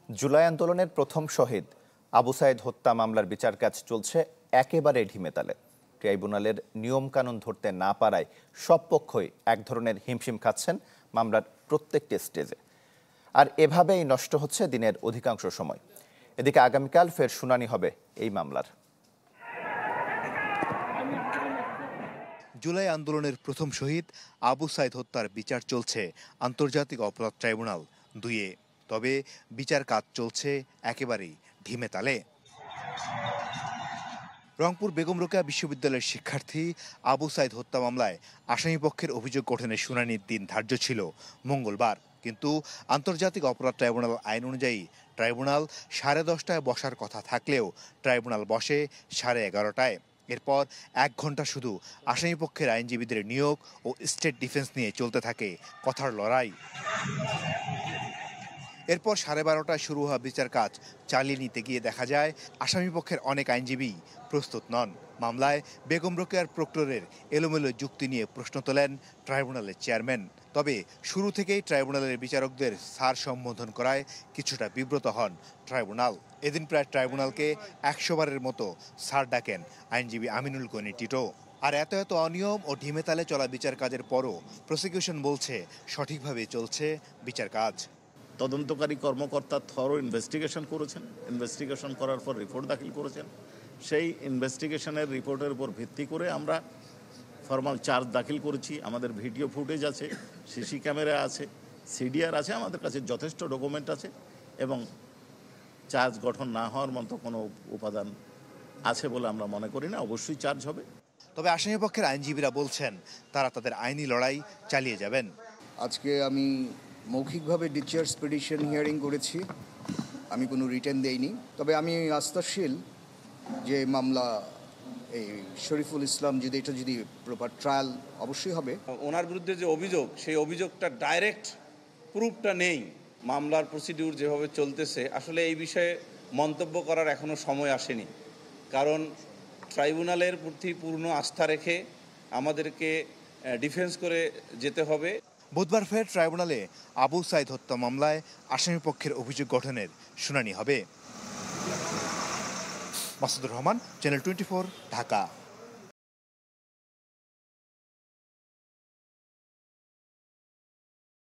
জুলাই আন্দোলনের প্রথম শহীদ আবু সাইদ হত্যা মামলার বিচার কাজ চলছে একেবারে ঢিমেতালে। ট্রাইব্যুনালের নিয়মকানুন ধরতে না পারায় সব পক্ষই এক ধরনের হিমশিম খাচ্ছেন মামলার প্রত্যেকটি স্টেজে। আর এভাবেই নষ্ট হচ্ছে দিনের অধিকাংশ সময়। এদিকে আগামীকাল ফের শুনানি হবে এই মামলার। জুলাই আন্দোলনের প্রথম শহীদ আবু সাইদ হত্যার বিচার চলছে আন্তর্জাতিক অপরাধ ট্রাইব্যুনাল 2-এ। তবে বিচার কাজ চলছে একেবারেই ঢিমে তালে। রংপুর বেগম রোকেয়া বিশ্ববিদ্যালয়ের শিক্ষার্থী আবু সাইদ হত্যা মামলায় আসামিপক্ষের অভিযোগ গঠনের শুনানির দিন ধার্য ছিল মঙ্গলবার, কিন্তু আন্তর্জাতিক অপরাধ ট্রাইব্যুনাল আইন অনুযায়ী ট্রাইব্যুনাল 10:30টায় বসার কথা থাকলেও ট্রাইব্যুনাল বসে 11:30টায়। এরপর 1 ঘন্টা শুধু আসামিপক্ষের আইনজীবীদের নিয়োগ ও স্টেট ডিফেন্স নিয়ে চলতে থাকে কথার লড়াই। এরপর 12:30টায় শুরু হওয়া বিচার কাজ চালিয়ে নিতে গিয়ে দেখা যায় আসামিপক্ষের অনেক আইনজীবী প্রস্তুত নন। মামলায় বেগম রোকেয়ার প্রক্টরের এলোমেলো যুক্তি নিয়ে প্রশ্ন তোলেন ট্রাইব্যুনালের চেয়ারম্যান। তবে শুরু থেকেই ট্রাইব্যুনালের বিচারকদের স্যার সম্বোধন করায় কিছুটা বিব্রত হন ট্রাইব্যুনাল। এদিন প্রায় ট্রাইব্যুনালকে 100 বারের মতো স্যার ডাকেন আইনজীবী আমিনুল গনি টিটো। আর এত অনিয়ম ও ঢিমেতালে চলা বিচার কাজের পরও প্রসিকিউশন বলছে সঠিকভাবে চলছে বিচার কাজ। তদন্তকারী কর্মকর্তা থরো ইনভেস্টিগেশন করেছেন, ইনভেস্টিগেশন করার পর রিপোর্ট দাখিল করেছেন। সেই ইনভেস্টিগেশনের রিপোর্টের উপর ভিত্তি করে আমরা ফরমাল চার্জ দাখিল করেছি। আমাদের ভিডিও ফুটেজ আছে, সিসি ক্যামেরা আছে, সিডিআর আছে, আমাদের কাছে যথেষ্ট ডকুমেন্ট আছে এবং চার্জ গঠন না হওয়ার মতো কোনো উপাদান আছে বলে আমরা মনে করি না। অবশ্যই চার্জ হবে। তবে আসামিপক্ষের আইনজীবীরা বলছেন তারা তাদের আইনি লড়াই চালিয়ে যাবেন। আজকে আমি মৌখিকভাবে ডিসচার্জ পিটিশন হিয়ারিং করেছি, আমি কোনো রিটেন দেইনি। তবে আমি আস্থাশীল যে মামলা এই শরীফুল ইসলাম যদি প্রপার ট্রায়াল অবশ্যই হবে। ওনার বিরুদ্ধে যে অভিযোগ, সেই অভিযোগটা ডাইরেক্ট প্রুফটা নেই। মামলার প্রসিডিউর যেভাবে চলতেছে, আসলে এই বিষয়ে মন্তব্য করার এখনও সময় আসেনি। কারণ ট্রাইব্যুনালের প্রতি পূর্ণ আস্থা রেখে আমাদেরকে ডিফেন্স করে যেতে হবে। বুধবার ফের ট্রাইব্যুনালে আবু সাইদ হত্যা মামলায় আসামিপক্ষের অভিযোগ গঠনের শুনানি হবে। মাসুদুর রহমান, চ্যানেল 24, ঢাকা।